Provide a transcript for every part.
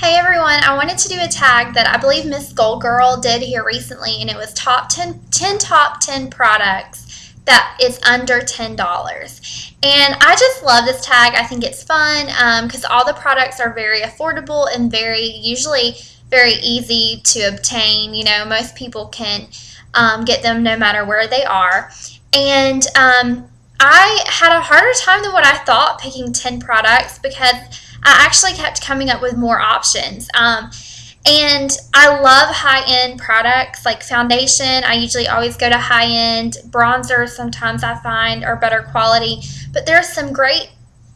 Hey everyone, I wanted to do a tag that I believe Miss Gold Girl did here recently, and it was top 10 top 10 products that is under $10. And I just love this tag. I think it's fun because all the products are very affordable and usually very easy to obtain. You know, most people can get them no matter where they are. And I had a harder time than what I thought picking 10 products because I actually kept coming up with more options. And I love high-end products like foundation. I usually always go to high-end. Bronzers sometimes I find are better quality. But there are some great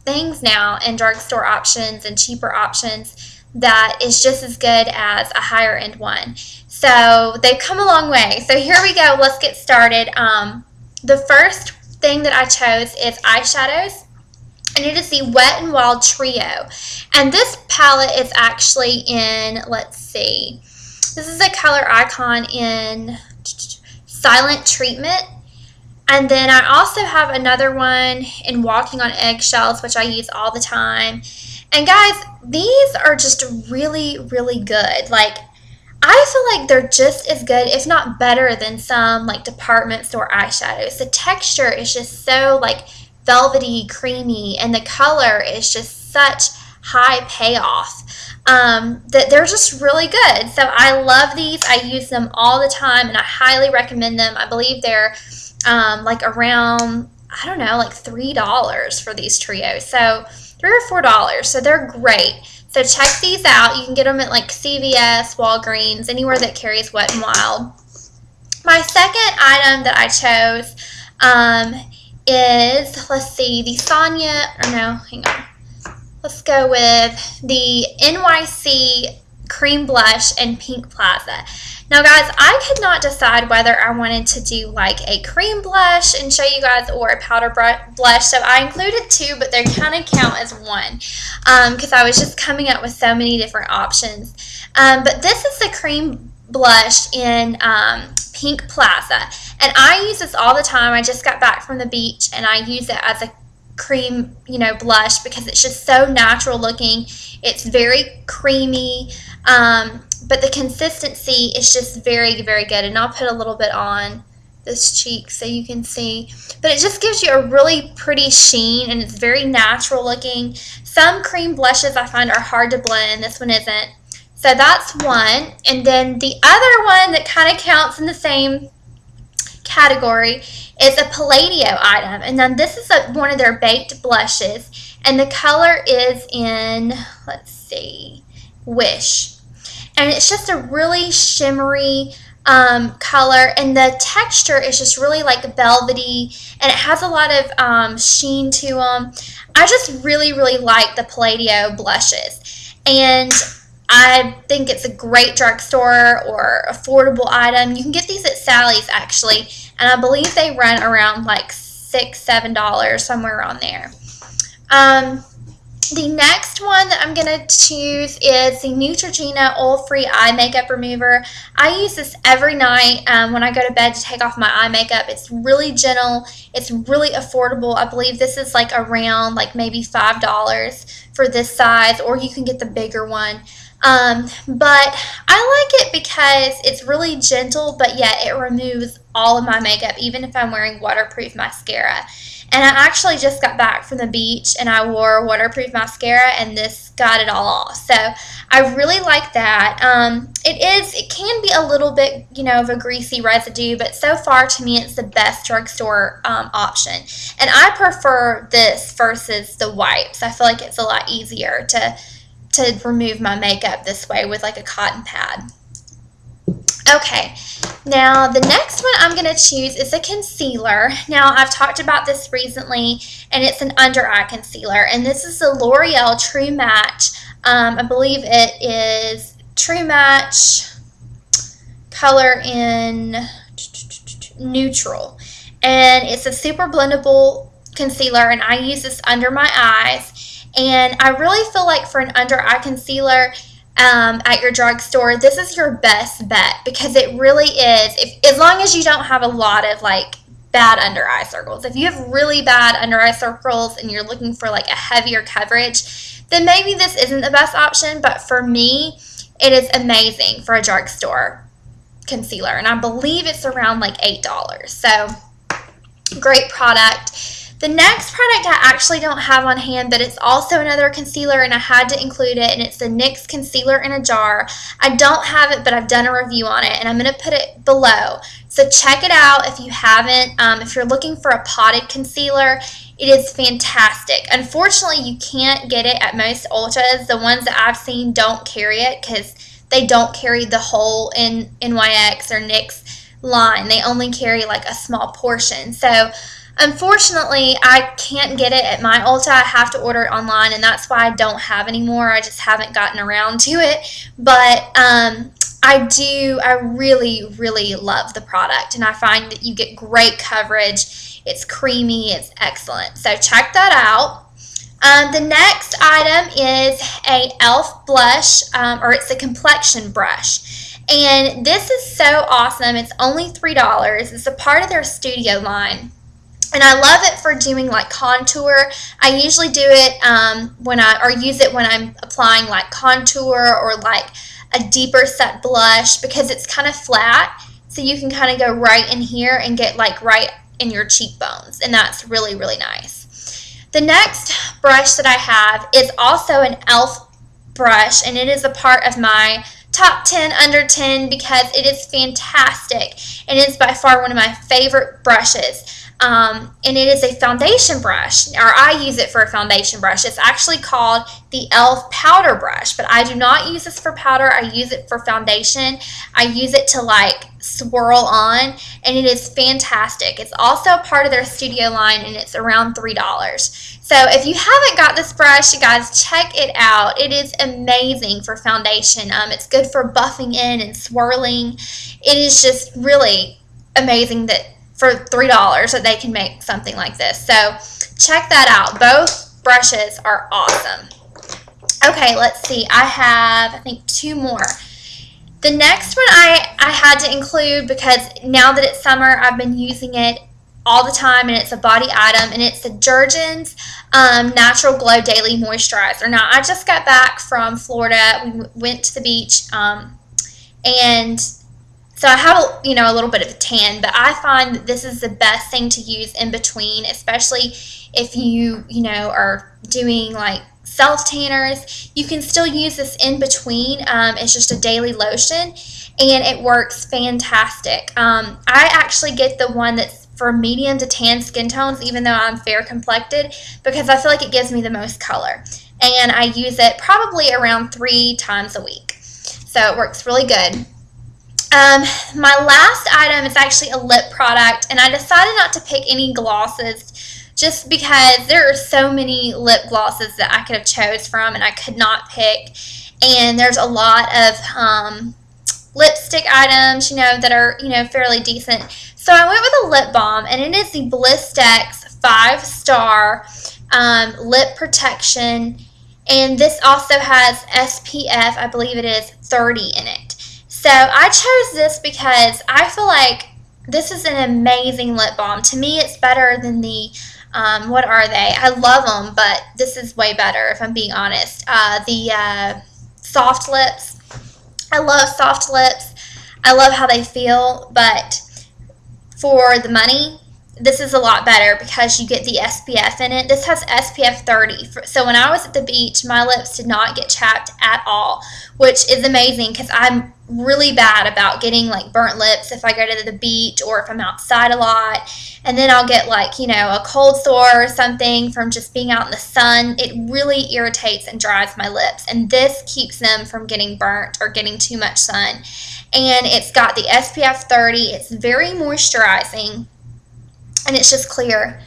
things now in drugstore options and cheaper options that is just as good as a higher-end one. So they've come a long way. So here we go. Let's get started. The first thing that I chose is eyeshadows. And it is the Wet n Wild Trio. And this palette is actually in, let's see, this is a color icon in Silent Treatment. And then I also have another one in Walking on Eggshells, which I use all the time. And guys, these are just really, really good. Like, I feel like they're just as good, if not better, than some like department store eyeshadows. The texture is just so like velvety, creamy, and the color is just such high payoff that they're just really good. So I love these. I use them all the time, and I highly recommend them. I believe they're like around, I don't know, like $3 for these trios. So $3 or $4. So they're great. So check these out. You can get them at like CVS, Walgreens, anywhere that carries Wet n Wild. My second item that I chose is, let's see, the Sonia, or no, hang on. Let's go with the NYC Cream Blush in Pink Plaza. Now guys, I could not decide whether I wanted to do like a cream blush and show you guys or a powder blush. So I included two, but they kind of count as one because I was just coming up with so many different options. But this is the cream blush in Pink Plaza. And I use this all the time. I just got back from the beach and I use it as a cream, blush because it's just so natural looking. It's very creamy, but the consistency is just very, very good. And I'll put a little bit on this cheek so you can see. But it just gives you a really pretty sheen, and it's very natural looking. Some cream blushes I find are hard to blend. This one isn't. So that's one. And then the other one that kind of counts in the same category is a Paladio item, and then this is one of their baked blushes, and the color is in, let's see, Wish, and it's just a really shimmery color, and the texture is just really like velvety, and it has a lot of sheen to them. I just really, really like the Paladio blushes, and I think it's a great drugstore or affordable item. You can get these at Sally's actually, and I believe they run around like $6, $7, somewhere around there. The next one that I'm going to choose is the Neutrogena Oil-Free Eye Makeup Remover. I use this every night when I go to bed to take off my eye makeup. It's really gentle. It's really affordable. I believe this is like around like maybe $5 for this size, or you can get the bigger one. But I like it because it's really gentle, but yet it removes all of my makeup, even if I'm wearing waterproof mascara. And I actually just got back from the beach and I wore waterproof mascara, and this got it all off. So I really like that. It can be a little bit, of a greasy residue, but so far to me it's the best drugstore option. And I prefer this versus the wipes. I feel like it's a lot easier to remove my makeup this way with like a cotton pad. Okay, now the next one I'm going to choose is a concealer. Now I've talked about this recently, and it's an under eye concealer, and this is the L'Oreal True Match. I believe it is True Match color in Neutral, and it's a super blendable concealer, and I use this under my eyes. And I really feel like for an under eye concealer at your drugstore, this is your best bet because it really is. As long as you don't have a lot of like bad under eye circles. If you have really bad under eye circles and you're looking for like a heavier coverage, then maybe this isn't the best option. But for me, it is amazing for a drugstore concealer, and I believe it's around like $8. So great product. The next product I actually don't have on hand, but it's also another concealer, and I had to include it, and it's the NYX concealer in a jar. I don't have it, but I've done a review on it, and I'm going to put it below. So check it out if you haven't. If you're looking for a potted concealer, it is fantastic. Unfortunately, you can't get it at most Ultas. The ones that I've seen don't carry it because they don't carry the whole NYX or NYX line. They only carry like a small portion. So unfortunately, I can't get it at my Ulta. I have to order it online, and that's why I don't have anymore. I just haven't gotten around to it. But I really, really love the product, and I find that you get great coverage. It's creamy. It's excellent. So check that out. The next item is a e.l.f. blush, or it's a complexion brush. And this is so awesome. It's only $3. It's a part of their studio line. And I love it for doing like contour. I usually do it use it when I'm applying like contour or like a deeper set blush, because it's kind of flat. So you can kind of go right in here and get like right in your cheekbones. And that's really, really nice. The next brush that I have is also an e.l.f. brush, and it is a part of my top 10 under 10 because it is fantastic, and it's by far one of my favorite brushes. And it is a foundation brush, or I use it for a foundation brush. It's actually called the e.l.f. powder brush, but I do not use this for powder. I use it for foundation. I use it to like swirl on, and it is fantastic. It's also part of their studio line, and it's around $3. So if you haven't got this brush, you guys, check it out. It is amazing for foundation. It's good for buffing in and swirling. It is just really amazing that for $3 that they can make something like this. So check that out. Both brushes are awesome. Okay, let's see. I have, I think, 2 more. The next one I had to include because now that it's summer, I've been using it all the time, and it's a body item, and it's the Jergens Natural Glow Daily Moisturizer. Now, I just got back from Florida. We went to the beach, and so I have a little bit of a tan, but I find that this is the best thing to use in between, especially if you are doing like self tanners. You can still use this in between. It's just a daily lotion, and it works fantastic. I actually get the one that's for medium to tan skin tones, even though I'm fair complected, because I feel like it gives me the most color. And I use it probably around 3 times a week. So it works really good. My last item is actually a lip product, and I decided not to pick any glosses just because there are so many lip glosses that I could have chose from, and I could not pick. And there's a lot of lipstick items, that are, fairly decent. So I went with a lip balm, and it is the Blistex 5-star lip protection, and this also has SPF, I believe it is 30 in it. So I chose this because I feel like this is an amazing lip balm. To me, it's better than the, what are they? I love them, but this is way better, if I'm being honest. The soft lips. I love soft lips. I love how they feel, but for the money, this is a lot better because you get the SPF in it. This has SPF 30. So when I was at the beach, my lips did not get chapped at all, which is amazing because I'm really bad about getting like burnt lips if I go to the beach or if I'm outside a lot. And then I'll get like, a cold sore or something from just being out in the sun. It really irritates and dries my lips. And this keeps them from getting burnt or getting too much sun. And it's got the SPF 30. It's very moisturizing. And it's just clear.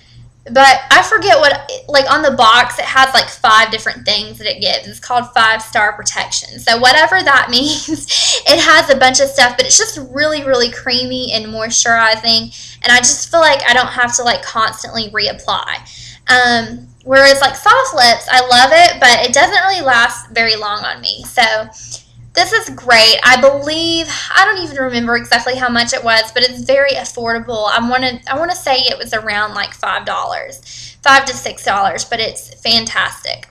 But I forget what, like on the box, it has like 5 different things that it gives. It's called 5-star protection. So whatever that means, it has a bunch of stuff, but it's just really, really creamy and moisturizing. And I just feel like I don't have to like constantly reapply. Whereas like soft lips, I love it, but it doesn't really last very long on me. So this is great. I believe, I don't even remember exactly how much it was, but it's very affordable. I want to say it was around like $5 to $6, but it's fantastic.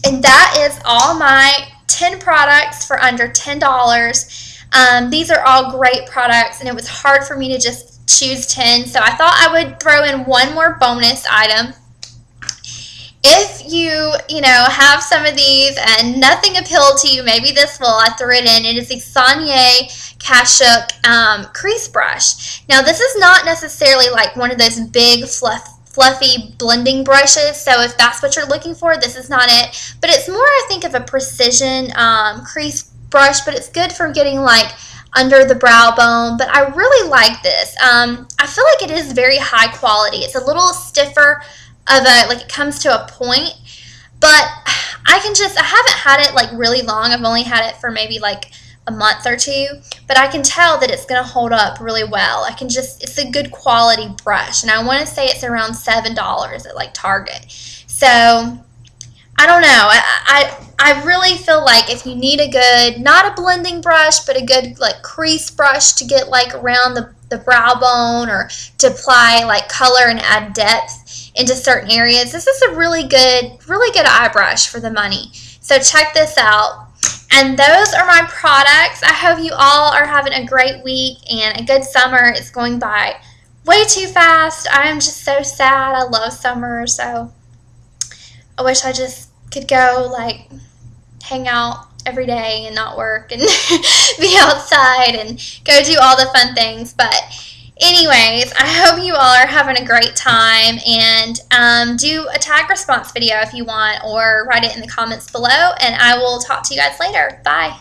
And that is all my 10 products for under $10. These are all great products, and it was hard for me to just choose 10, so I thought I would throw in one more bonus item. If you have some of these and nothing appealed to you, maybe this will. I threw it in. It is the Sonia Kashuk crease brush. Now, this is not necessarily like one of those big fluffy blending brushes, so if that's what you're looking for, this is not it. But it's more, I think, of a precision crease brush, but it's good for getting like under the brow bone. But I really like this. I feel like it is very high quality. It's a little stiffer of like it comes to a point, but I haven't had it like really long. I've only had it for maybe like a month or two, but I can tell that it's going to hold up really well. It's a good quality brush, and I want to say it's around $7 at like Target. So I don't know. I really feel like if you need a good, not a blending brush, but a good like crease brush to get like around the brow bone, or to apply like color and add depth into certain areas, this is a really good eye brush for the money. So check this out. And those are my products. I hope you all are having a great week and a good summer. It's going by way too fast. I am just so sad. I love summer, so I wish I just could go like hang out every day and not work and be outside and go do all the fun things. But anyways, I hope you all are having a great time, and do a tag response video if you want, or write it in the comments below, and I will talk to you guys later. Bye.